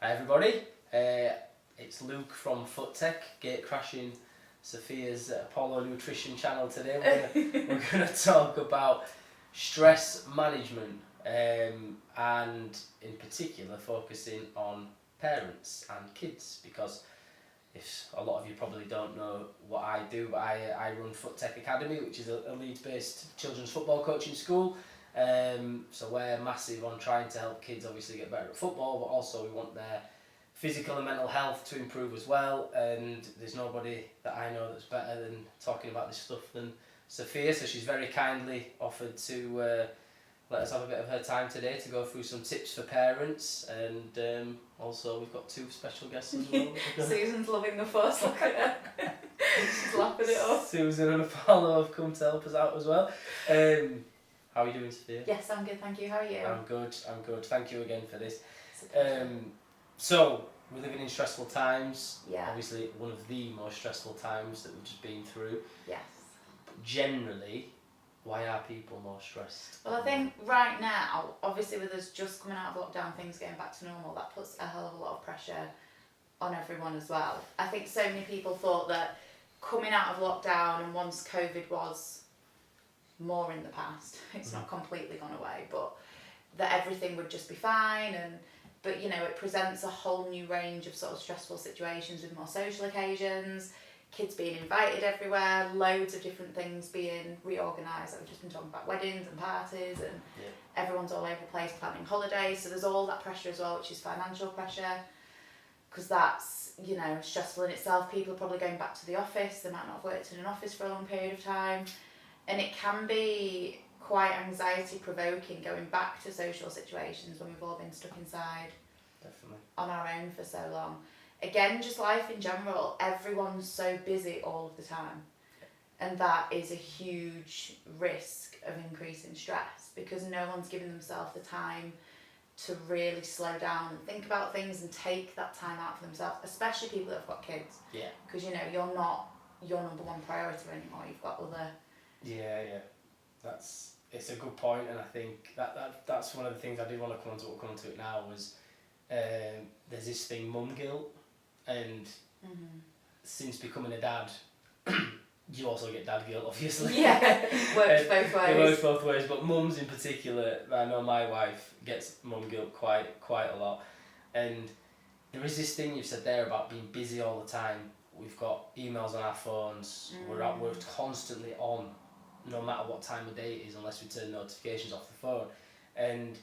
Hi everybody, it's Luke from Foot Tech, gate crashing Sophia's Apollo Nutrition channel today. We're going to talk about stress management and in particular focusing on parents and kids, because if a lot of you probably don't know what I do, but I run Foot Tech Academy, which is a Leeds based children's football coaching school. So we're massive on trying to help kids obviously get better at football, but also we want their physical and mental health to improve as well, and there's nobody that I know that's better than talking about this stuff than Sophia, so she's very kindly offered to let us have a bit of her time today to go through some tips for parents, and also we've got two special guests as well. Susan's loving the fuss, look at her. She's laughing it up. Susan and Apollo have come to help us out as well. How are you doing, Sophia? Yes, I'm good, thank you. How are you? I'm good. Thank you again for this. So, we're living in stressful times. Yeah. Obviously, one of the most stressful times that we've just been through. Yes. But generally, why are people more stressed? Well, I think right now, obviously with us just coming out of lockdown, things getting back to normal, that puts a hell of a lot of pressure on everyone as well. I think so many people thought that coming out of lockdown and once COVID was more in the past, it's not completely gone away, but that everything would just be fine, but you know, it presents a whole new range of sort of stressful situations with more social occasions, kids being invited everywhere, loads of different things being reorganised. We've just been talking about weddings and parties, and everyone's all over the place planning holidays, so there's all that pressure as well, which is financial pressure, because that's, you know, stressful in itself. People are probably going back to the office, they might not have worked in an office for a long period of time, and it can be quite anxiety provoking going back to social situations when we've all been stuck inside. Definitely. On our own for so long. Again, just life in general, everyone's so busy all of the time, and that is a huge risk of increasing stress, because no one's giving themselves the time to really slow down and think about things and take that time out for themselves, especially people that have got kids. Yeah. Because, you know, you're not your number one priority anymore, you've got other... Yeah. It's a good point, and I think that's one of the things I did want to come on to it now was there's this thing, mum guilt, and since becoming a dad, you also get dad guilt, obviously. Yeah, works both ways. It works both ways, but mums in particular, I know my wife gets mum guilt quite a lot, and there is this thing you've said there about being busy all the time. We've got emails on our phones, we're constantly on, no matter what time of day it is, unless we turn notifications off the phone. And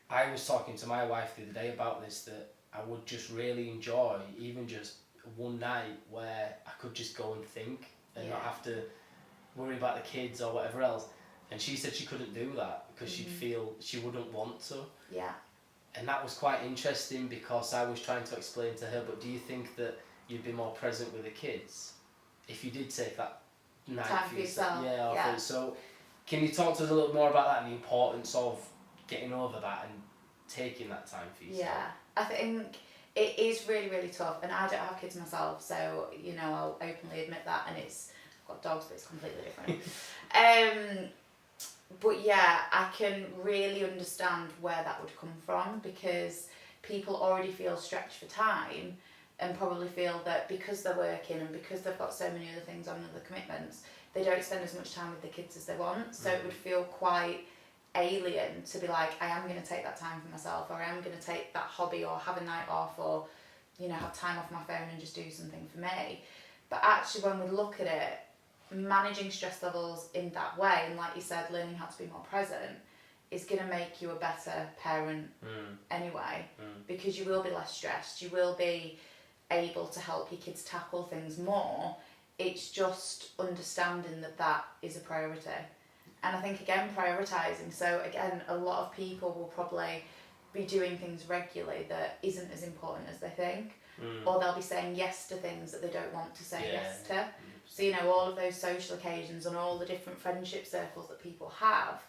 I was talking to my wife the other day about this, that I would just really enjoy even just one night where I could just go and think and not have to worry about the kids or whatever else. And she said she couldn't do that because she'd feel she wouldn't want to. Yeah. And that was quite interesting, because I was trying to explain to her, but do you think that you'd be more present with the kids if you did take that night time for yourself? Yeah. So can you talk to us a little more about that and the importance of getting over that and taking that time for yourself? Yeah, I think it is really, really tough, and I don't have kids myself, so, you know, I'll openly admit that, and I've got dogs, but it's completely different. But yeah, I can really understand where that would come from, because people already feel stretched for time and probably feel that because they're working and because they've got so many other things on, other commitments, they don't spend as much time with the kids as they want. So it would feel quite alien to be like, I am going to take that time for myself, or I am going to take that hobby, or have a night off, or, you know, have time off my phone and just do something for me. But actually, when we look at it, managing stress levels in that way, and like you said, learning how to be more present, is going to make you a better parent anyway, because you will be less stressed, you will be able to help your kids tackle things more. It's just understanding that that is a priority. And I think, again, prioritising. So again, a lot of people will probably be doing things regularly that isn't as important as they think, or they'll be saying yes to things that they don't want to say yes to. So, you know, all of those social occasions and all the different friendship circles that people have,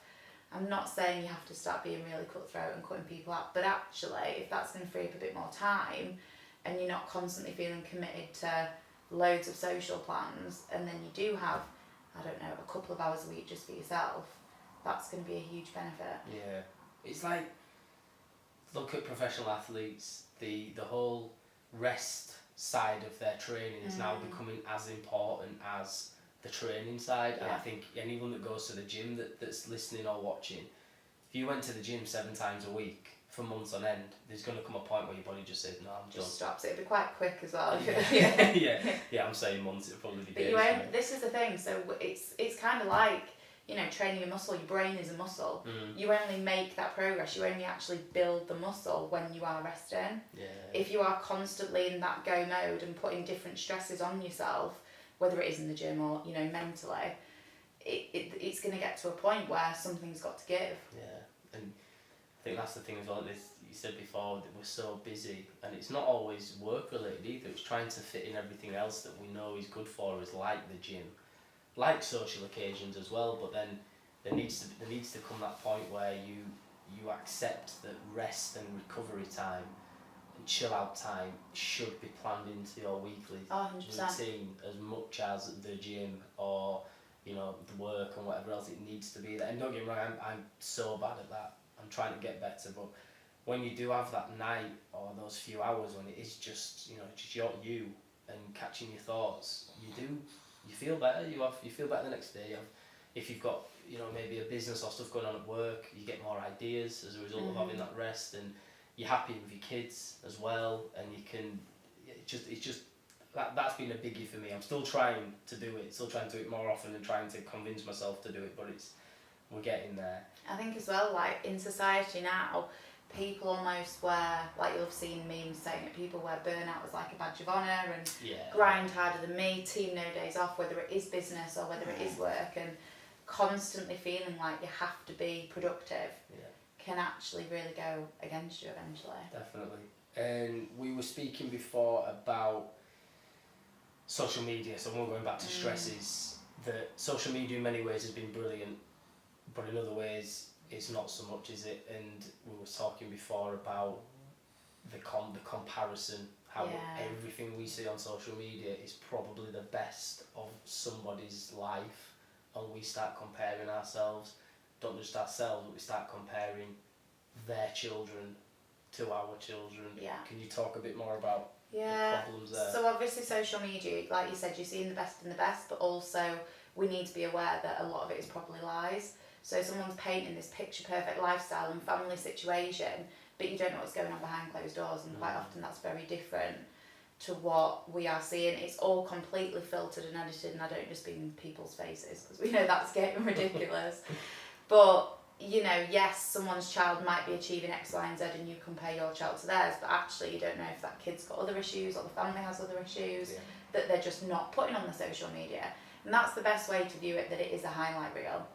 I'm not saying you have to start being really cutthroat and cutting people out, but actually, if that's going to free up a bit more time, and you're not constantly feeling committed to loads of social plans, and then you do have, I don't know, a couple of hours a week just for yourself, that's going to be a huge benefit. Yeah. It's like, look at professional athletes, the whole rest side of their training is now becoming as important as the training side. And I think anyone that goes to the gym that's listening or watching, if you went to the gym 7 times a week for months on end, there's going to come a point where your body just says, no, I'm done. Just stops. It'd be quite quick as well. Yeah, I'm saying months, it'll probably be days. But this is the thing, so it's kind of like, you know, training your muscle. Your brain is a muscle. You only make that progress, you only actually build the muscle when you are resting. If you are constantly in that go mode and putting different stresses on yourself, whether it is in the gym or, you know, mentally, it's going to get to a point where something's got to give. And I think that's the thing as well, you said before, that we're so busy, and it's not always work related either. It's trying to fit in everything else that we know is good for us, like the gym, like social occasions as well. But then there needs to come that point where you accept that rest and recovery time and chill out time should be planned into your weekly routine as much as the gym or, you know, the work and whatever else. It needs to be there. And don't get me wrong, I'm so bad at that. I'm trying to get better, but when you do have that night or those few hours when it is just, you know, just you and catching your thoughts, you feel better. You feel better the next day. If you've got, you know, maybe a business or stuff going on at work, you get more ideas as a result of having that rest, and you're happy with your kids as well, and you can. It's just that's been a biggie for me. I'm still trying to do it more often and trying to convince myself to do it, but we're getting there. I think as well, like in society now, people almost wear, like you'll have seen memes saying that people wear burnout as like a badge of honour and grind harder than me, team no days off, whether it is business or whether it is work, and constantly feeling like you have to be productive can actually really go against you eventually. Definitely. And we were speaking before about social media, so we're going back to stresses, that social media in many ways has been brilliant, but in other ways it's not so much, is it? And we were talking before about the comparison, how everything we see on social media is probably the best of somebody's life, and we start comparing ourselves, not just ourselves, but we start comparing their children to our children. Can you talk a bit more about the problems there? So obviously social media, like you said, you're seeing the best in the best, but also we need to be aware that a lot of it is probably lies. So someone's painting this picture perfect lifestyle and family situation, but you don't know what's going on behind closed doors, and quite often that's very different to what we are seeing. It's all completely filtered and edited, and I don't just mean people's faces, because we know that's getting ridiculous. But, you know, yes, someone's child might be achieving X, Y and Z and you compare your child to theirs, but actually you don't know if that kid's got other issues or the family has other issues that they're just not putting on the social media. And that's the best way to view it, that it is a highlight reel.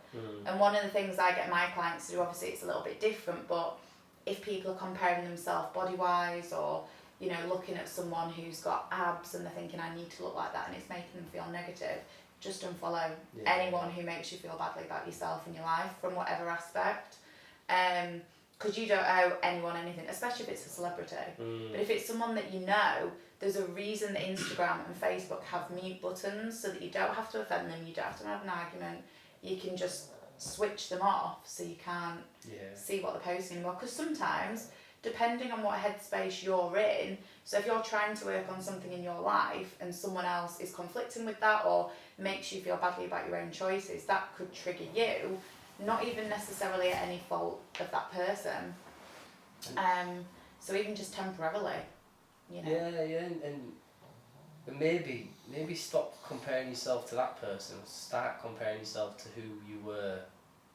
And one of the things I get my clients to do, obviously it's a little bit different, but if people are comparing themselves body-wise, or, you know, looking at someone who's got abs and they're thinking, I need to look like that, and it's making them feel negative, just unfollow anyone who makes you feel badly about yourself and your life from whatever aspect. Because you don't owe anyone anything, especially if it's a celebrity. But if it's someone that you know, there's a reason that Instagram and Facebook have mute buttons, so that you don't have to offend them, you don't have to have an argument, you can just switch them off so you can't see what they're posting anymore. Because sometimes, depending on what headspace you're in, so if you're trying to work on something in your life and someone else is conflicting with that or makes you feel badly about your own choices, that could trigger you, not even necessarily at any fault of that person. So even just temporarily, you know. And maybe stop comparing yourself to that person. Start comparing yourself to who you were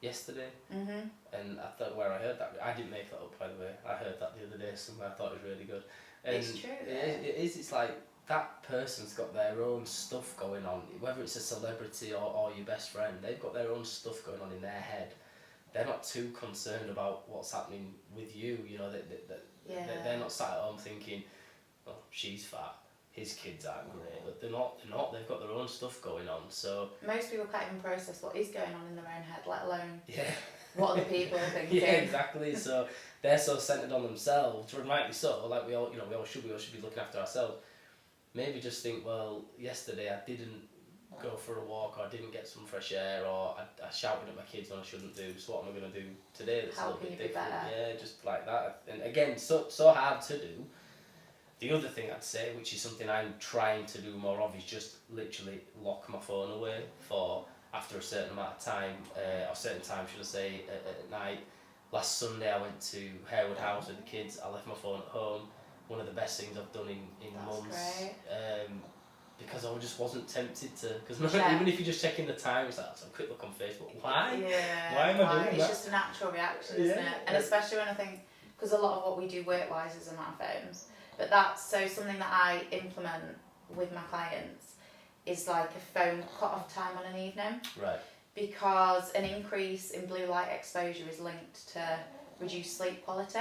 yesterday. And I thought, where I heard that, I didn't make that up, by the way. I heard that the other day somewhere. I thought it was really good. And it's true. It is. It's like that person's got their own stuff going on. Whether it's a celebrity or your best friend, they've got their own stuff going on in their head. They're not too concerned about what's happening with you. You know, they're not sat at home thinking, well, she's fat, his kids aren't great. But they're not. They've got their own stuff going on. So most people can't even process what is going on in their own head, let alone what other people are thinking. Exactly. So they're so centered on themselves, and rightly so. Like we all should be looking after ourselves. Maybe just think, well, yesterday I didn't go for a walk, or I didn't get some fresh air, or I shouted at my kids when I shouldn't do. So what am I going to do today that's How a little can bit you be different? better? Yeah, just like that. And again, so hard to do. The other thing I'd say, which is something I'm trying to do more of, is just literally lock my phone away for after a certain amount of time, or certain time, should I say, at night. Last Sunday I went to Harewood House with the kids. I left my phone at home. One of the best things I've done in months. Great. Because I just wasn't tempted to. Because even if you're just checking the time, it's like, a quick look on Facebook. Why? Yeah. Why am I doing It's that? just a natural reaction, isn't it? And especially when I think, because a lot of what we do work-wise is on our phones. But that's something that I implement with my clients is like a phone cut-off time on an evening. Right. Because an increase in blue light exposure is linked to reduced sleep quality.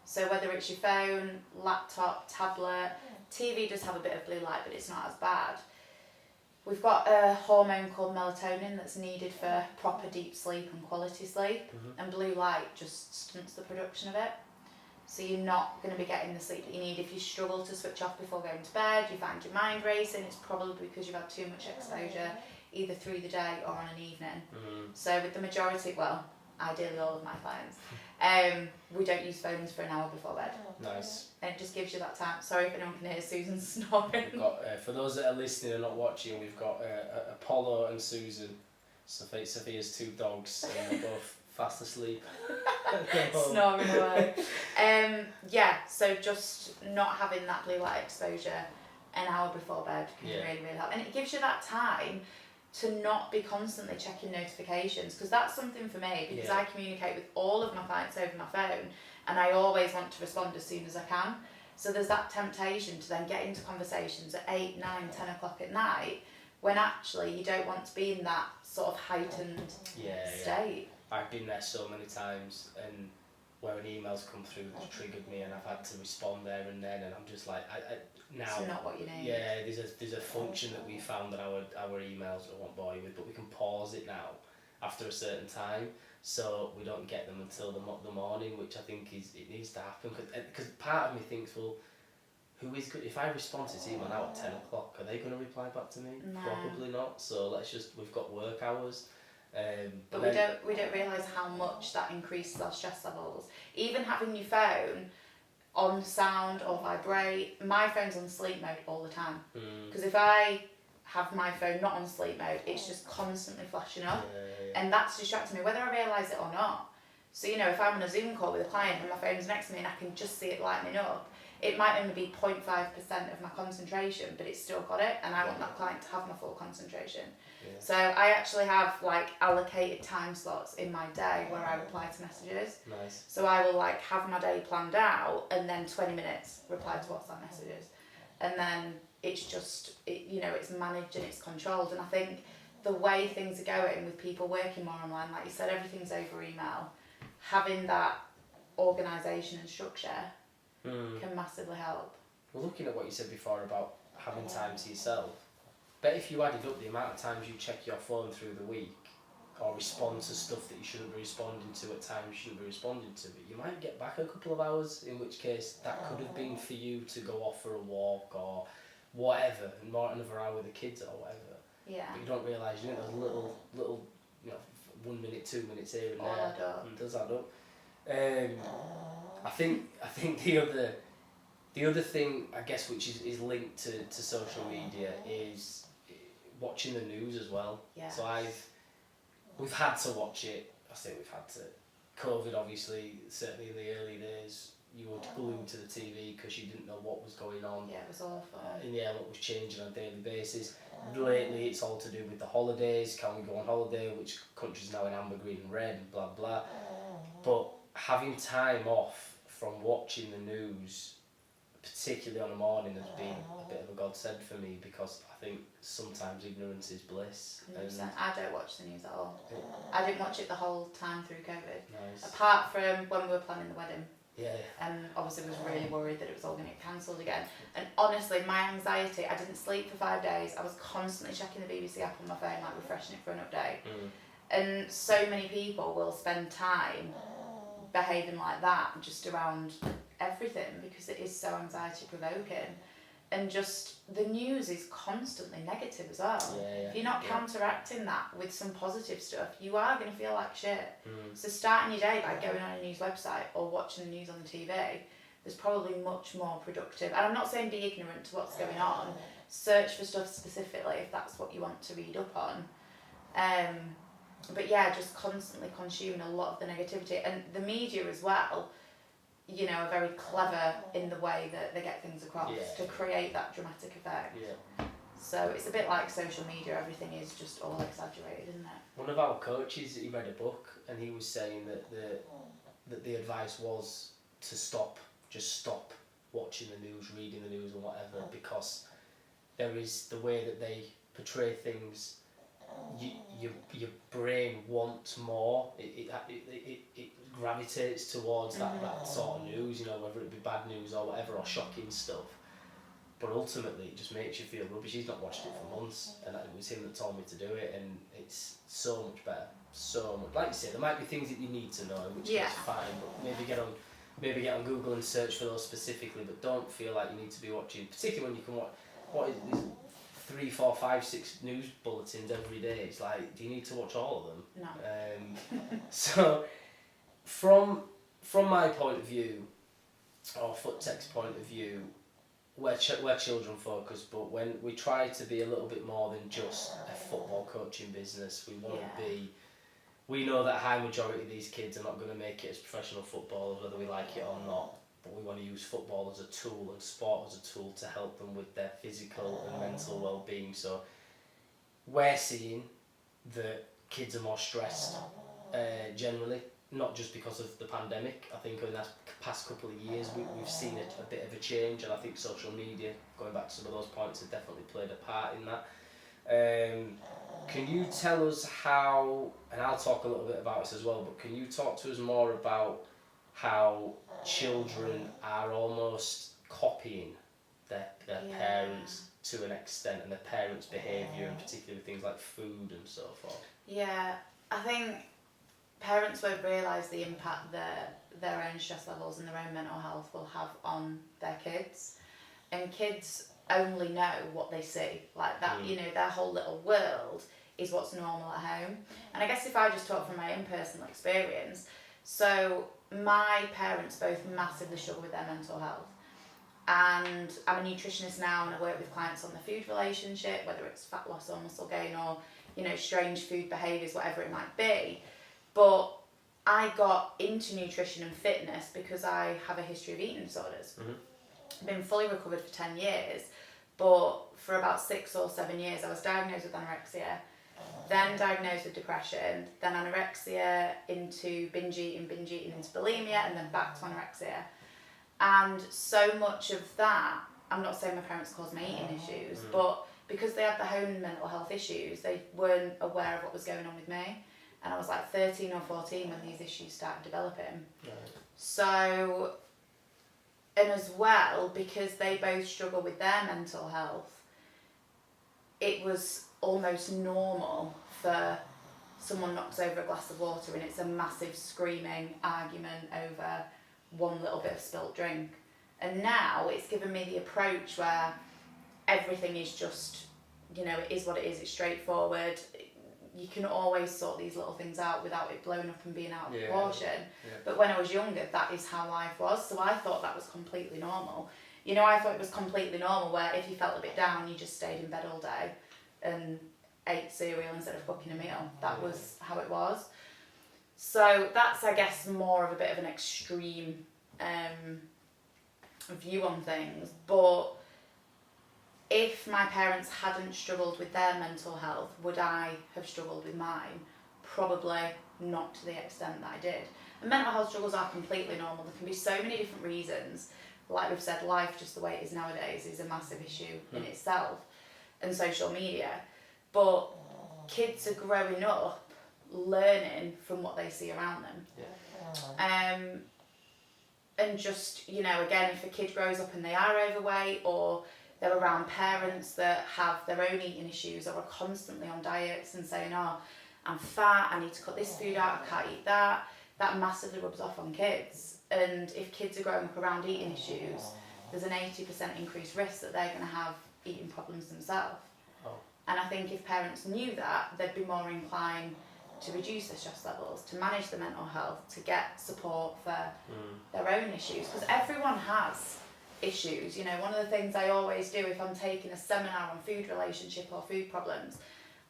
So whether it's your phone, laptop, tablet, TV does have a bit of blue light, but it's not as bad. We've got a hormone called melatonin that's needed for proper deep sleep and quality sleep, and blue light just stunts the production of it. So you're not going to be getting the sleep that you need. If you struggle to switch off before going to bed, you find your mind racing, it's probably because you've had too much exposure either through the day or on an evening. So with the majority, well, ideally all of my clients, we don't use phones for an hour before bed. Nice. And it just gives you that time. Sorry if anyone can hear Susan snoring. We've got, for those that are listening and not watching, we've got Apollo and Susan, Sophia's two dogs, and they're both fast asleep. Snoring away. So just not having that blue light exposure an hour before bed can really, really help. And it gives you that time to not be constantly checking notifications, because that's something for me, because I communicate with all of my clients over my phone and I always want to respond as soon as I can. So there's that temptation to then get into conversations at 8, 9, 10 o'clock at night when actually you don't want to be in that sort of heightened state. I've been there so many times, and where an email's come through that's triggered me and I've had to respond there and then, and I'm just like, now. It's not what you need. Yeah, there's a function that we found that our emails, I won't bore you with, but we can pause it now after a certain time, so we don't get them until the morning, which I think it needs to happen, because part of me thinks, well, who is good? If I respond to this email now at 10 o'clock, are they going to reply back to me? No. Probably not. So we've got work hours. But we don't realise how much that increases our stress levels. Even having your phone on sound or vibrate, my phone's on sleep mode all the time. Because if I have my phone not on sleep mode, it's just constantly flashing up, and that's distracting me, whether I realise it or not. So if I'm on a Zoom call with a client and my phone's next to me and I can just see it lighting up, it might only be 0.5% of my concentration, but it's still got it, and I want that client to have my full concentration. So I actually have allocated time slots in my day where I reply to messages. Nice. So I will have my day planned out, and then 20 minutes reply to WhatsApp messages, and then it's just it's managed and it's controlled. And I think the way things are going with people working more online, like you said, everything's over email. Having that organisation and structure can massively help. Well, looking at what you said before about having time to yourself, bet if you added up the amount of times you check your phone through the week or respond to stuff that you shouldn't be responding to at times you shouldn't be responding to, but you might get back a couple of hours, in which case that could have been for you to go off for a walk or whatever, and more another hour with the kids or whatever. Yeah. But you don't realise, those little 1 minute, 2 minutes here and All there. add up. It does add up. I think the other thing, I guess, which is linked to social media is watching the news as well. Yeah. So we've had to watch it. I say we've had to. COVID, obviously, certainly in the early days, you were glued to the TV because you didn't know what was going on. Yeah, it was awful. What was changing on a daily basis. Lately, it's all to do with the holidays. Can we go on holiday? Which countries now in amber, green, and red, and blah blah. But having time off from watching the news, particularly on the morning, has been a bit of a godsend for me, because I think sometimes ignorance is bliss. 100%. I don't watch the news at all. I didn't watch it the whole time through COVID. Nice. Apart from when we were planning the wedding. Yeah. And obviously was really worried that it was all going to get cancelled again. And honestly, my anxiety, I didn't sleep for 5 days. I was constantly checking the BBC app on my phone, refreshing it for an update. And so many people will spend time behaving like that just around everything, because it is so anxiety provoking. and just the news is constantly negative as well. If you're not counteracting that with some positive stuff, you are going to feel like shit. So starting your day by going on a news website or watching the news on the TV is probably much more productive. And I'm not saying be ignorant to what's going on. Search for stuff specifically if that's what you want to read up on. But yeah, just constantly consuming a lot of the negativity. And the media as well, you know, are very clever in the way that they get things across to create that dramatic effect. So it's a bit like social media, everything is just all exaggerated, isn't it? One of our coaches, he read a book and he was saying that the advice was to stop watching the news, reading the news or whatever, because there is the way that they portray things. Your brain wants more. It gravitates towards that sort of news, you know, whether it be bad news or whatever, or shocking stuff. But ultimately, it just makes you feel rubbish. He's not watched it for months, and it was him that told me to do it, and it's so much better. So much. Like you say, there might be things that you need to know, which is fine. But maybe get on Google and search for those specifically. But don't feel like you need to be watching, particularly when you can watch. What is it? 3, 4, 5, 6 news bulletins every day. It's like, do you need to watch all of them? No. So, from my point of view, or FootTech's point of view, we're children focused, but when we try to be a little bit more than just a football coaching business, we want to be. We know that a high majority of these kids are not going to make it as professional footballers, whether we like it or not. But we want to use football as a tool and sport as a tool to help them with their physical and mental well-being. So we're seeing that kids are more stressed generally, not just because of the pandemic. I think in the past couple of years we've seen a bit of a change, and I think social media, going back to some of those points, have definitely played a part in that. Can you tell us how, and I'll talk a little bit about this as well, but can you talk to us more about how children are almost copying their parents to an extent, and their parents' behaviour, and particularly things like food and so forth? Yeah, I think parents won't realise the impact that their own stress levels and their own mental health will have on their kids. And kids only know what they see. Like that, you know, their whole little world is what's normal at home. And I guess if I just talk from my own personal experience, so my parents both massively struggle with their mental health. And I'm a nutritionist now, and I work with clients on the food relationship, whether it's fat loss or muscle gain or, you know, strange food behaviours, whatever it might be. But I got into nutrition and fitness because I have a history of eating disorders. I've been fully recovered for 10 years, but for about 6 or 7 years I was diagnosed with anorexia, then diagnosed with depression, then anorexia into binge eating into bulimia, and then back to anorexia. And so much of that, I'm not saying my parents caused my eating issues, but because they had their own mental health issues, they weren't aware of what was going on with me. And I was like 13 or 14 when these issues started developing. So, and as well, because they both struggle with their mental health, it was almost normal for someone knocks over a glass of water and it's a massive screaming argument over one little bit of spilt drink. And now it's given me the approach where everything is just, you know, it is what it is, it's straightforward. You can always sort these little things out without it blowing up and being out of proportion. But when I was younger, that is how life was. So I thought that was completely normal. You know, I thought it was completely normal where if you felt a bit down, you just stayed in bed all day and ate cereal instead of cooking a meal. That was how it was. So that's, I guess, more of a bit of an extreme view on things. But if my parents hadn't struggled with their mental health, would I have struggled with mine? Probably not to the extent that I did. And mental health struggles are completely normal. There can be so many different reasons. Like we've said, life just the way it is nowadays is a massive issue in itself, and social media. But kids are growing up learning from what they see around them. And just, you know, again, if a kid grows up and they are overweight, or they're around parents that have their own eating issues or are constantly on diets and saying, oh, I'm fat, I need to cut this food out, I can't eat that, that massively rubs off on kids. And if kids are growing up around eating issues, there's an 80% increased risk that they're going to have eating problems themselves. Oh. And I think if parents knew that, they'd be more inclined to reduce their stress levels, to manage their mental health, to get support for their own issues. Because everyone has issues. You know, one of the things I always do if I'm taking a seminar on food relationship or food problems,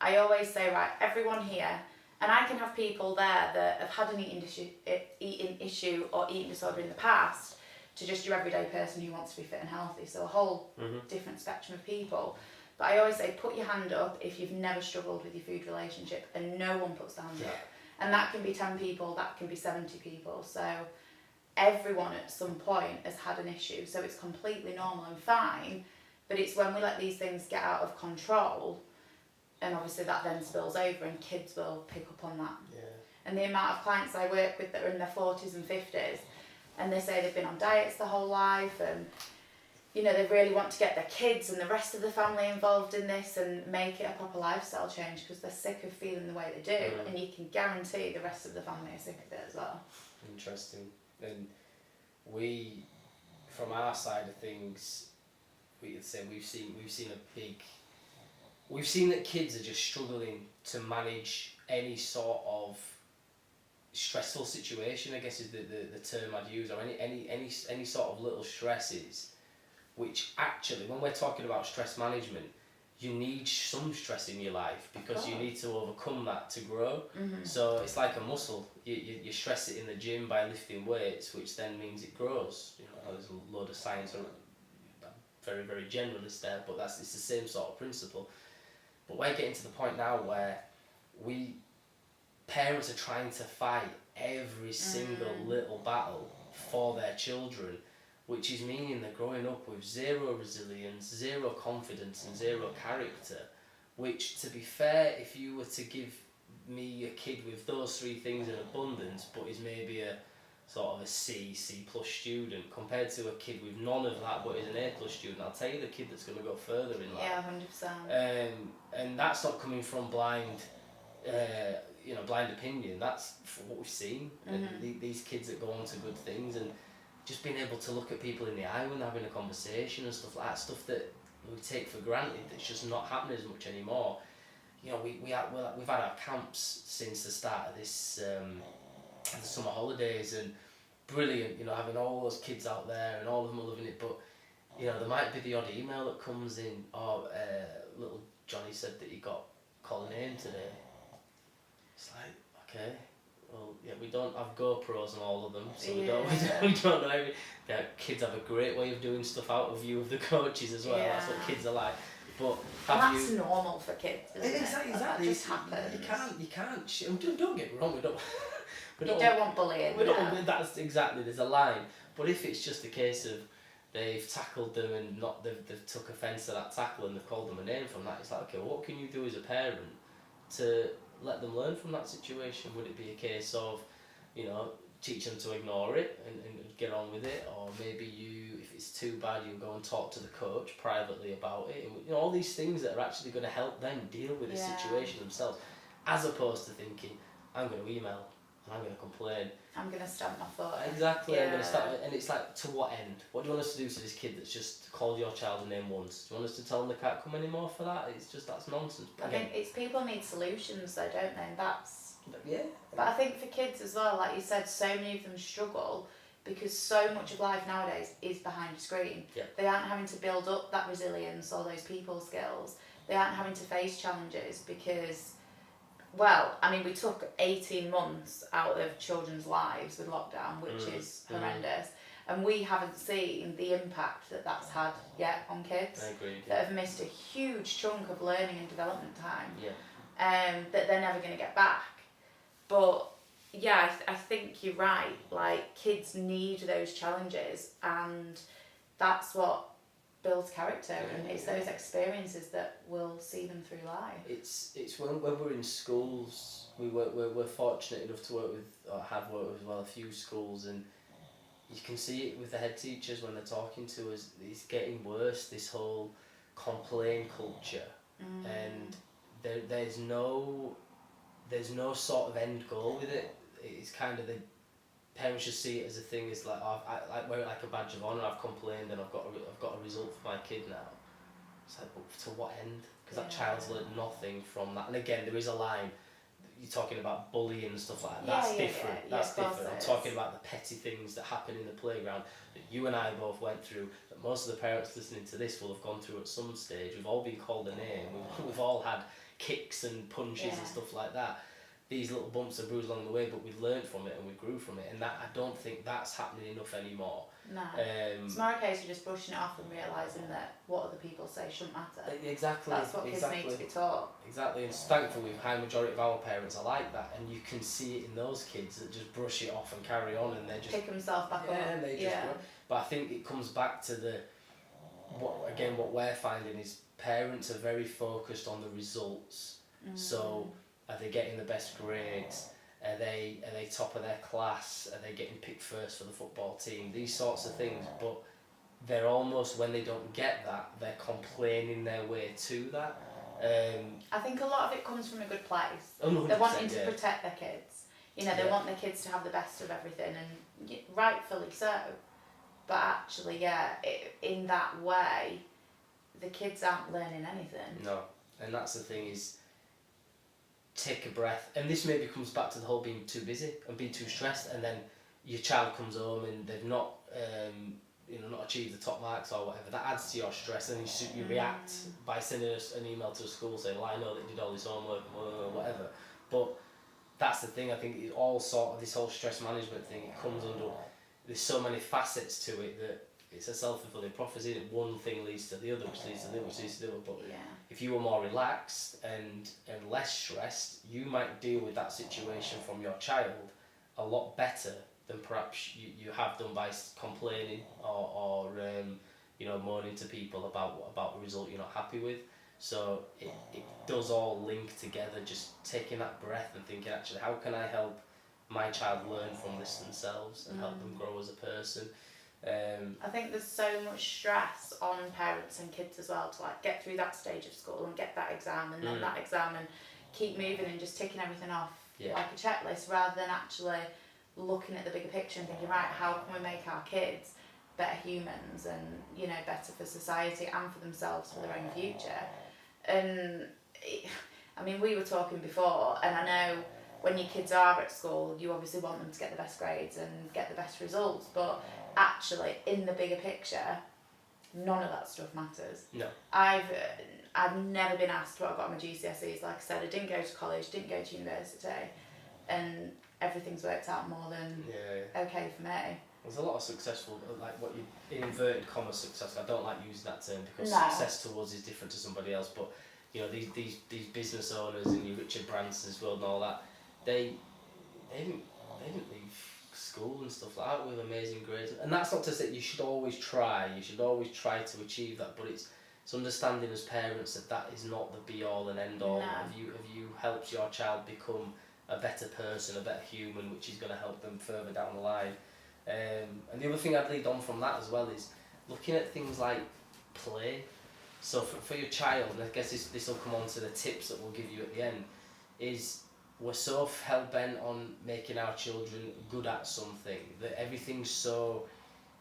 I always say, right, everyone here, and I can have people there that have had an eating issue or eating disorder in the past, to just your everyday person who wants to be fit and healthy. So a whole different spectrum of people. But I always say, put your hand up if you've never struggled with your food relationship, and no one puts their hand up. And that can be 10 people, that can be 70 people. So everyone at some point has had an issue. So it's completely normal and fine. But it's when we let these things get out of control, and obviously that then spills over and kids will pick up on that. Yeah. And the amount of clients I work with that are in their 40s and 50s, and they say they've been on diets their whole life, and you know, they really want to get their kids and the rest of the family involved in this and make it a proper lifestyle change because they're sick of feeling the way they do, and you can guarantee the rest of the family are sick of it as well. Interesting. And we, from our side of things, we could say we've seen that kids are just struggling to manage any sort of stressful situation, I guess is the term I'd use, or any sort of little stresses, which actually, when we're talking about stress management, you need some stress in your life because you need to overcome that to grow. So it's like a muscle. You stress it in the gym by lifting weights, which then means it grows. You know, there's a load of science on it. I'm very, very generalist there, but it's the same sort of principle. But we're getting to the point now where parents are trying to fight every single little battle for their children, which is meaning they're growing up with zero resilience, zero confidence and zero character, which, to be fair, if you were to give me a kid with those three things in abundance but is maybe a sort of a C plus student compared to a kid with none of that but is an A plus student, I'll tell you the kid that's going to go further in life. Yeah, 100%. And that's not coming from blind opinion. That's what we've seen. And these kids that go on to good things, and just being able to look at people in the eye when they're having a conversation and stuff like that, stuff that we take for granted that's just not happening as much anymore. You know, we've had our camps since the start of this the summer holidays, and brilliant, you know, having all those kids out there and all of them are loving it, but you know, there might be the odd email that comes in, or little Johnny said that he got called a name today. It's like, okay, well, yeah, we don't have GoPros on all of them, so we don't know every. Yeah, kids have a great way of doing stuff out of view of the coaches as well. Yeah. That's what kids are like. But that's normal for kids, isn't it? Exactly. That just happens. You can't. Don't get me wrong. You don't want bullying. That's exactly. There's a line. But if it's just a case of they've tackled them and they've took offence to that tackle and they've called them a name from that, it's like, okay, well, what can you do as a parent to let them learn from that situation? Would it be a case of, you know, teach them to ignore it and get on with it, or maybe if it's too bad, you go and talk to the coach privately about it, and, you know, all these things that are actually going to help them deal with the situation themselves, as opposed to thinking, I'm going to email and I'm going to complain, I'm going to stamp my foot. Exactly. I'm going to start, and it's like, to what end? What do you want us to do to this kid that's just called your child a name once? Do you want us to tell them they can't come anymore for that? It's just, that's nonsense. I think it's people need solutions though, don't they? And that's... Yeah. But I think for kids as well, like you said, so many of them struggle because so much of life nowadays is behind a screen. Yeah. They aren't having to build up that resilience or those people skills. They aren't having to face challenges because, well, I mean, we took 18 months out of children's lives with lockdown, which is horrendous. And we haven't seen the impact that that's had yet on kids. I agree. That have missed a huge chunk of learning and development time. Yeah. That they're never going to get back. But yeah, I think you're right. Like, kids need those challenges, and that's what builds character, and it's those experiences that will see them through life. It's when we're in schools, we're fortunate enough to work with, or have worked with, well, a few schools, and you can see it with the head teachers when they're talking to us. It's getting worse, this whole complain culture, and there's no sort of end goal with it. It's kind of the parents just see it as a thing. It's like, oh, I like wear it like a badge of honour. I've complained and I've got a result for my kid now. It's like, but to what end? Because that child's learned nothing from that. And again, there is a line. You're talking about bullying and stuff like that. That's different. That's different. I'm talking about the petty things that happen in the playground that you and I both went through. That most of the parents listening to this will have gone through at some stage. We've all been called a name. We've all had kicks and punches and stuff like that. These little bumps and bruises along the way, but we've learned from it and we grew from it, and that, I don't think that's happening enough anymore. No, it's more a case of just brushing it off and realising that what other people say shouldn't matter. Exactly. That's what kids need to be taught. Exactly, and thankfully, the high majority of our parents are like that, and you can see it in those kids that just brush it off and carry on, and they just pick themselves back up. And they just but I think it comes back to what we're finding is parents are very focused on the results. So, are they getting the best grades? Are they top of their class? Are they getting picked first for the football team? These sorts of things, but they're almost, when they don't get that, they're complaining their way to that. I think a lot of it comes from a good place. 100%, they're wanting to protect their kids. You know, they want their kids to have the best of everything, and rightfully so. But actually, in that way, the kids aren't learning anything. No, and that's the thing is, take a breath. And this maybe comes back to the whole being too busy and being too stressed, and then your child comes home and they've not not achieved the top marks or whatever. That adds to your stress, and you react by sending an email to a school saying, well, I know that you did all this homework or whatever. But that's the thing, I think it all sort of, this whole stress management thing, it comes under, there's so many facets to it that it's a self-fulfilling prophecy that one thing leads to the other, which leads to the other, which leads to the other. But if you were more relaxed and less stressed, you might deal with that situation from your child a lot better than perhaps you have done by complaining or moaning to people about the result you're not happy with. So it does all link together, just taking that breath and thinking, actually, how can I help my child learn from this themselves and help them grow as a person? I think there's so much stress on parents and kids as well to like get through that stage of school and get that exam and then that exam and keep moving and just ticking everything off like a checklist, rather than actually looking at the bigger picture and thinking, right, how can we make our kids better humans and better for society and for themselves, for their own future. And I mean, we were talking before, and I know when your kids are at school, you obviously want them to get the best grades and get the best results, but actually, in the bigger picture, none of that stuff matters. No. I've never been asked what I got on my GCSEs. Like I said, I didn't go to college, didn't go to university, and everything's worked out more than okay for me. There's a lot of successful, like what you, in inverted commas, success. I don't like using that term because success to us is different to somebody else. But these business owners and your Richard Branson's world and all that, they didn't leave school and stuff like that with amazing grades. And that's not to say you should always try. You should always try to achieve that. But it's understanding as parents that is not the be all and end all. No. Have you helped your child become a better person, a better human, which is going to help them further down the line. And the other thing I'd lead on from that as well is looking at things like play. So for your child, and I guess this will come on to the tips that we'll give you at the end, is we're so hell-bent on making our children good at something, that everything's so,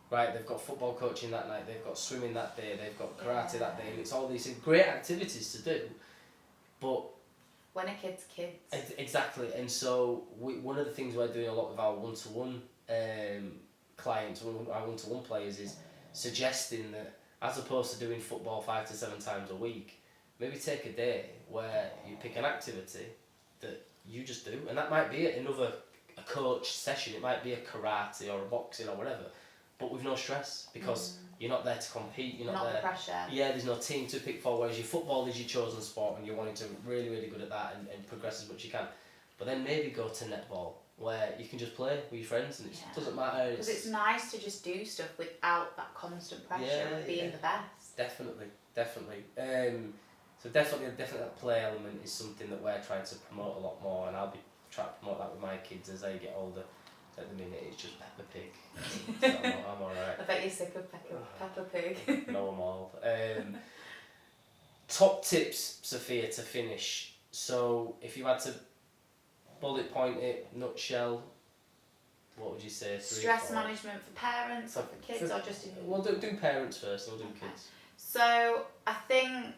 right, they've got football coaching that night, they've got swimming that day, they've got karate that day, and it's all these great activities to do, but when a kid's kids. Exactly, and so one of the things we're doing a lot with our one-to-one clients, our one-to-one players, is suggesting that as opposed to doing football 5 to 7 times a week, maybe take a day where you pick an activity that you just do, and that might be a coach session, it might be a karate or a boxing or whatever, but with no stress, because you're not there to compete, you're not there. The pressure. Yeah, there's no team to pick for, whereas your football is your chosen sport and you're wanting to really, really good at that and progress as much as you can. But then maybe go to netball, where you can just play with your friends and it doesn't matter. Because it's nice to just do stuff without that constant pressure of being the best. Definitely. So definitely that play element is something that we're trying to promote a lot more, and I'll be trying to promote that with my kids as they get older. At the minute, it's just Peppa Pig. So I'm alright. I bet you're sick of Peppa Pig. No, I'm all. Top tips, Sophia, to finish. So, if you had to bullet point it, nutshell, what would you say? 3, Stress 4? management for parents or for kids or just in... We'll do parents first, we'll do kids. So I think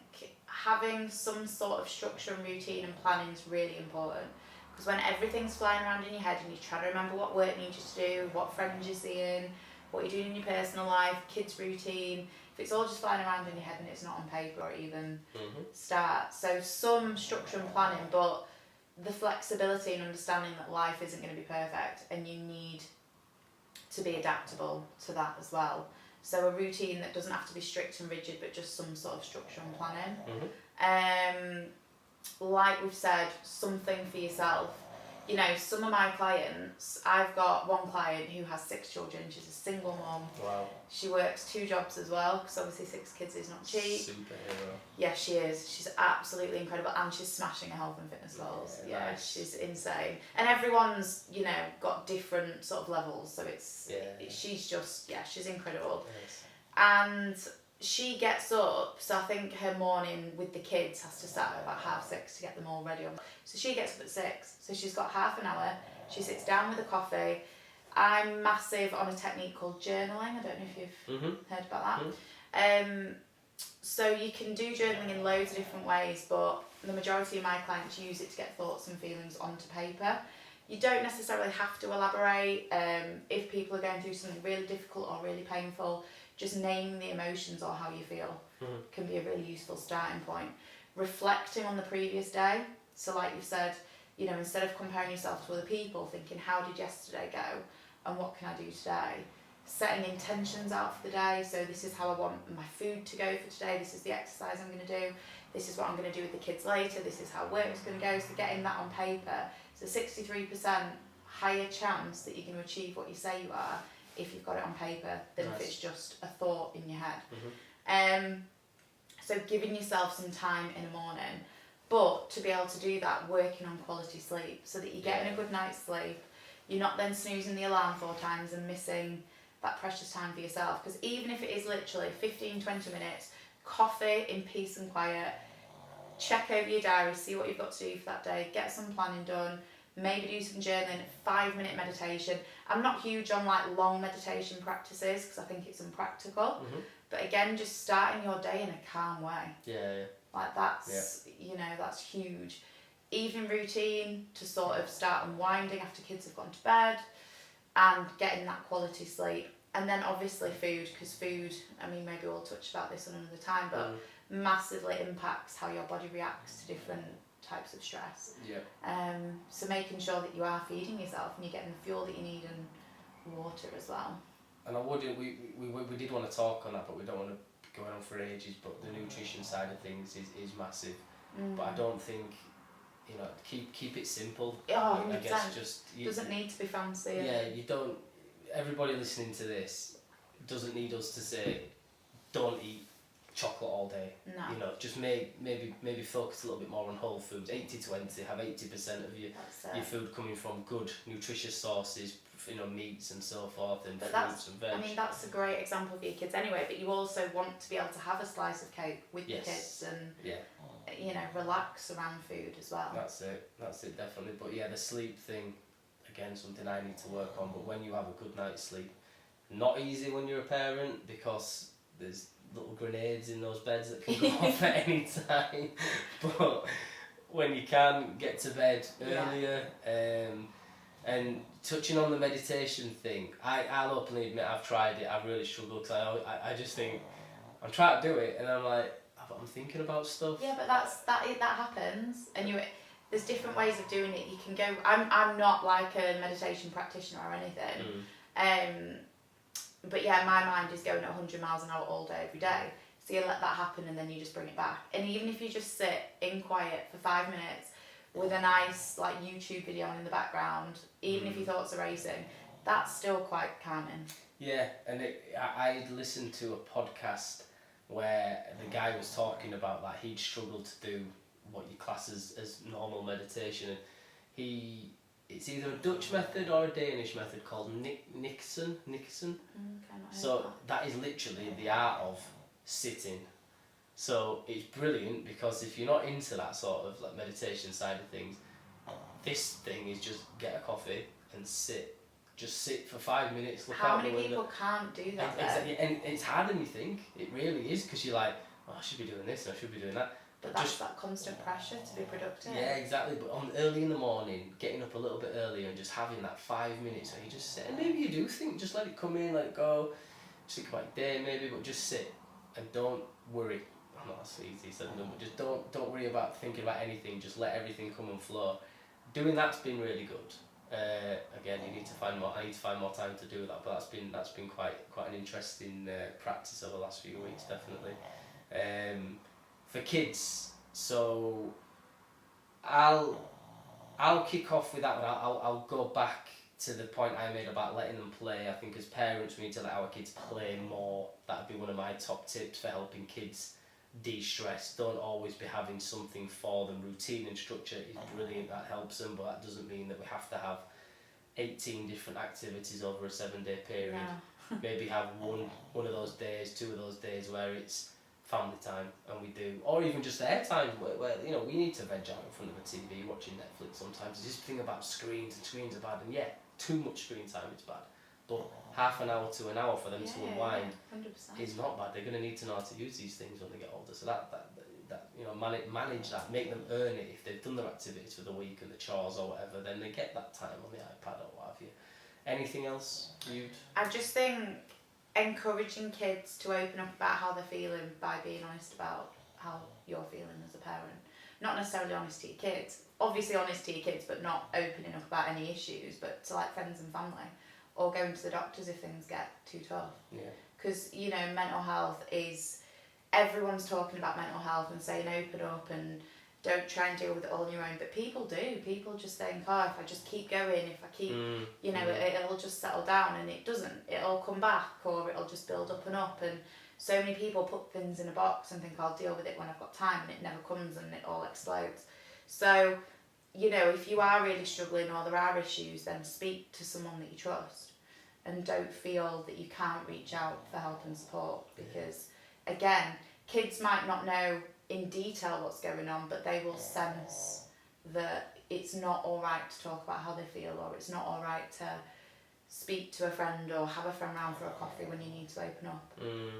having some sort of structure and routine and planning is really important, because when everything's flying around in your head and you're trying to remember what work needs you to do, what friends you're seeing, what you're doing in your personal life, kids' routine, if it's all just flying around in your head and it's not on paper or even start. So some structure and planning, but the flexibility and understanding that life isn't going to be perfect and you need to be adaptable to that as well. So a routine that doesn't have to be strict and rigid, but just some sort of structure and planning. Like we've said, something for yourself. You know, some of my clients, I've got one client who has 6 children. She's a single mom. Wow. She works 2 jobs as well, because obviously 6 kids is not cheap. Superhero. Yeah, she is. She's absolutely incredible, and she's smashing her health and fitness goals. Yeah, nice. She's insane. And everyone's, you know, got different sort of levels, so she's just, she's incredible. Nice. And she gets up, so I think her morning with the kids has to start at about 6:30 to get them all ready. So she gets up at 6, so she's got half an hour. She sits down with a coffee. I'm massive on a technique called journaling. I don't know if you've heard about that. So you can do journaling in loads of different ways, but the majority of my clients use it to get thoughts and feelings onto paper. You don't necessarily have to elaborate. If people are going through something really difficult or really painful, just naming the emotions or how you feel can be a really useful starting point. Reflecting on the previous day. So like you've said, you know, instead of comparing yourself to other people, thinking, how did yesterday go and what can I do today? Setting intentions out for the day. So this is how I want my food to go for today. This is the exercise I'm going to do. This is what I'm going to do with the kids later. This is how work's going to go. So getting that on paper. So 63% higher chance that you're going to achieve what you say you are if you've got it on paper than if it's just a thought in your head. So giving yourself some time in the morning, but to be able to do that, working on quality sleep so that you're getting a good night's sleep. You're not then snoozing the alarm 4 times and missing that precious time for yourself. Because even if it is literally 15-20 minutes, coffee in peace and quiet, check over your diary, see what you've got to do for that day, get some planning done, maybe do some journaling, 5-minute meditation. I'm not huge on like long meditation practices because I think it's impractical. But again, just starting your day in a calm way. Like that's, you know, that's huge. Evening routine to sort of start unwinding after kids have gone to bed and getting that quality sleep. And then obviously food, because food, I mean, maybe we'll touch about this on another time, but massively impacts how your body reacts to different types of stress. So making sure that you are feeding yourself and you're getting the fuel that you need and water as well. And I would, we did want to talk on that, but we don't want to go on for ages, but the nutrition side of things is massive. But I don't think, you know, keep it simple. Oh, 100%. I guess just... doesn't need to be fancy. Yeah, you don't... Everybody listening to this doesn't need us to say, don't eat chocolate all day. No. You know, just maybe focus a little bit more on whole foods. 80-20, have 80% of your food coming from good, nutritious sources, you know, meats and so forth, and fruits and veg. I mean, that's a great example for your kids anyway, but you also want to be able to have a slice of cake with the kids and, you know, relax around food as well. That's it, definitely. But yeah, the sleep thing, again, something I need to work on, but when you have a good night's sleep, not easy when you're a parent because there's little grenades in those beds that can go off at any time, but when you can, get to bed earlier. And touching on the meditation thing, I'll openly admit I've tried it. I've really struggled because I just think I'm trying to do it and I'm like I'm thinking about stuff. Yeah, but that happens, and there's different ways of doing it. You can go. I'm not like a meditation practitioner or anything. But yeah, my mind is going at 100 miles an hour all day, every day. So you let that happen and then you just bring it back. And even if you just sit in quiet for 5 minutes with a nice like YouTube video on in the background, even if your thoughts are racing, that's still quite calming. Yeah, and I listened to a podcast where the guy was talking about that he'd struggled to do what you class as normal meditation, and it's either a Dutch method or a Danish method called Niksen. So that is literally the art of sitting. So it's brilliant because if you're not into that sort of like meditation side of things, this thing is just get a coffee and sit just sit for 5 minutes, look How out the many window. people can't do that? Exactly, and it's harder than you think. It really is, because you're like, oh, I should be doing this and I should be doing that. But that's that constant pressure to be productive. Yeah, exactly. But early in the morning, getting up a little bit earlier and just having that 5 minutes where you just sit, and maybe you do think, just let it come in, let it go, just think about your day maybe, but just sit and don't worry. I know that's easy said and done, but just don't worry about thinking about anything. Just let everything come and flow. Doing that's been really good. Again, you need to find more. I need to find more time to do that, but that's been quite an interesting practice over the last few weeks, definitely. For kids, so I'll kick off with that one. I'll go back to the point I made about letting them play. I think as parents we need to let our kids play more. That'd be one of my top tips for helping kids de-stress. Don't always be having something for them. Routine and structure is brilliant, that helps them, but that doesn't mean that we have to have 18 different activities over a 7-day period. No. Maybe have one of those days, 2 of those days where it's family time and we do, or even just their time where you know we need to veg out in front of a TV watching Netflix sometimes. It's just the thing about screens, and screens are bad, and yeah, too much screen time is bad, but half an hour to an hour for them to unwind is not bad. They're going to need to know how to use these things when they get older, so that you know, manage that, make them earn it. If they've done their activities for the week and the chores or whatever, then they get that time on the iPad or what have you. Anything else you'd... I just think encouraging kids to open up about how they're feeling by being honest about how you're feeling as a parent. Not necessarily honest to your kids, obviously honest to your kids, but not opening up about any issues, but to like friends and family, or going to the doctors if things get too tough. Yeah. Because, you know, mental health is, everyone's talking about mental health and saying open up and don't try and deal with it all on your own, but people do. People just think, oh, if I just keep going, if I keep, you know, it'll just settle down, and it doesn't. It'll come back, or it'll just build up and up. And so many people put things in a box and think, I'll deal with it when I've got time, and it never comes and it all explodes. So, you know, if you are really struggling or there are issues, then speak to someone that you trust, and don't feel that you can't reach out for help and support, because, again, kids might not know in detail what's going on, but they will sense that it's not all right to talk about how they feel, or it's not all right to speak to a friend or have a friend round for a coffee when you need to open up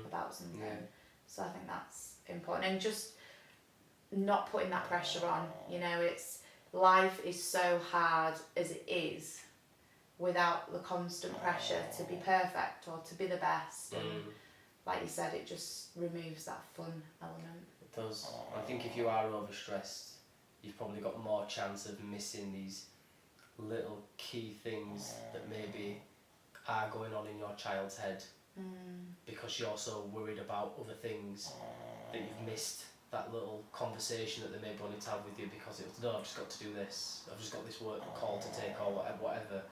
about something. Yeah. So I think that's important, and just not putting that pressure on. You know, it's life is so hard as it is without the constant pressure to be perfect or to be the best, and like you said, it just removes that fun element. It does. I think if you are overstressed, you've probably got more chance of missing these little key things that maybe are going on in your child's head because you're so worried about other things that you've missed that little conversation that they maybe wanted to have with you because it was, no, I've just got to do this, I've just got this work call to take or whatever.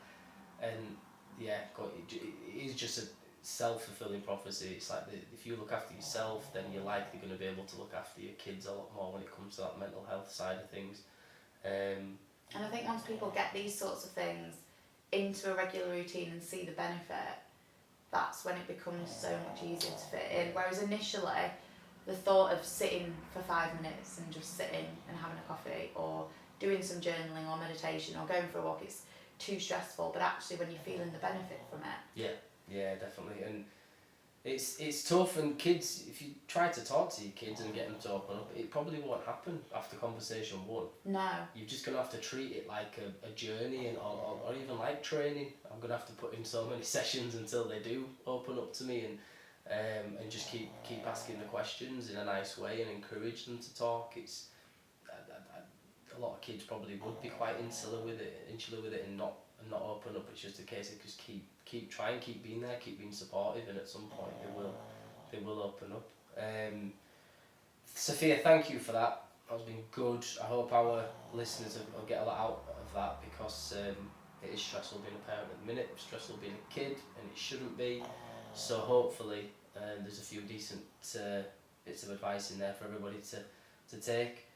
And yeah, it is just a self-fulfilling prophecy. It's like if you look after yourself, then you're likely going to be able to look after your kids a lot more when it comes to that mental health side of things. And I think once people get these sorts of things into a regular routine and see the benefit, that's when it becomes so much easier to fit in. Whereas initially, the thought of sitting for 5 minutes and just sitting and having a coffee, or doing some journaling or meditation or going for a walk, it's too stressful. But actually, when you're feeling the benefit from it, yeah, definitely. And it's tough, and kids, if you try to talk to your kids and get them to open up, it probably won't happen after conversation one. No. You're just going to have to treat it like a journey, and or even like training. I'm going to have to put in so many sessions until they do open up to me, and just keep asking the questions in a nice way and encourage them to talk. It's a lot of kids probably would be quite insular with it and not open up. It's just a case of just keep trying, keep being there, keep being supportive, and at some point they will open up. Sophia, thank you for that. That's been good. I hope our listeners will get a lot out of that, because it is stressful being a parent at the minute, stressful being a kid, and it shouldn't be. So hopefully there's a few decent bits of advice in there for everybody to take.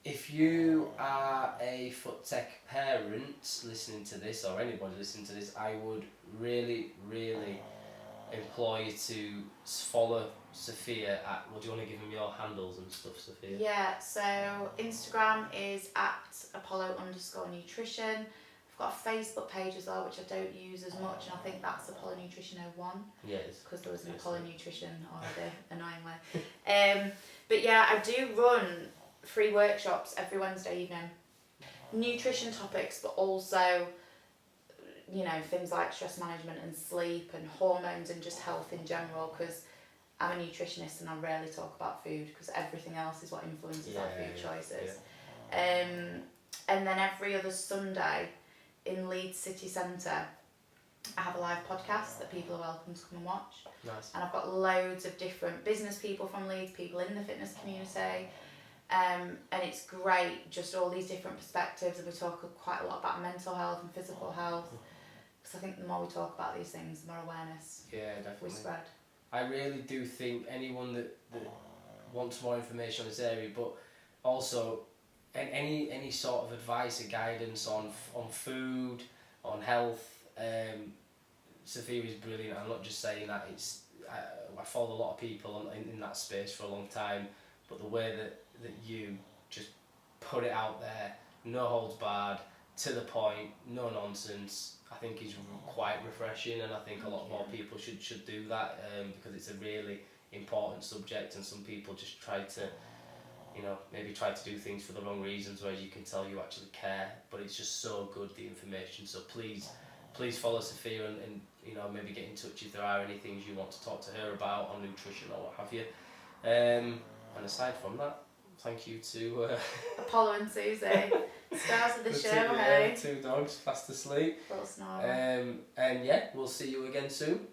If you are a foot tech parent listening to this, or anybody listening to this, I would really, really implore you to follow Sophia at, well, do you want to give them your handles and stuff, Sophia? Yeah, so Instagram is at Apollo_nutrition. I've got a Facebook page as well, which I don't use as much, and I think that's Apollo Nutrition 01. Yeah, it is. Because there was an Apollo Nutrition already, annoyingly. But yeah, I do run free workshops every Wednesday evening. Nutrition topics, but also, you know, things like stress management and sleep and hormones and just health in general, because I'm a nutritionist and I rarely talk about food because everything else is what influences our food choices. Yeah. And then every other Sunday in Leeds city centre, I have a live podcast that people are welcome to come and watch. Nice. And I've got loads of different business people from Leeds, people in the fitness community. And it's great, just all these different perspectives, and we talk quite a lot about mental health and physical health, because I think the more we talk about these things, the more awareness we spread. I really do think anyone that wants more information on this area, but also any sort of advice or guidance on food, on health, Sophia is brilliant. I'm not just saying that. I follow a lot of people in that space for a long time, but the way that you just put it out there, no holds barred, to the point, no nonsense, I think is quite refreshing, and I think a lot more people should do that, because it's a really important subject, and some people just try to, you know, maybe try to do things for the wrong reasons, whereas you can tell you actually care, but it's just so good, the information. So please follow Sophia and you know, maybe get in touch if there are any things you want to talk to her about on nutrition or what have you. And aside from that, thank you to Apollo and Susie, stars of the show. Hey, 2 dogs fast asleep. Little snarl. And yeah, we'll see you again soon.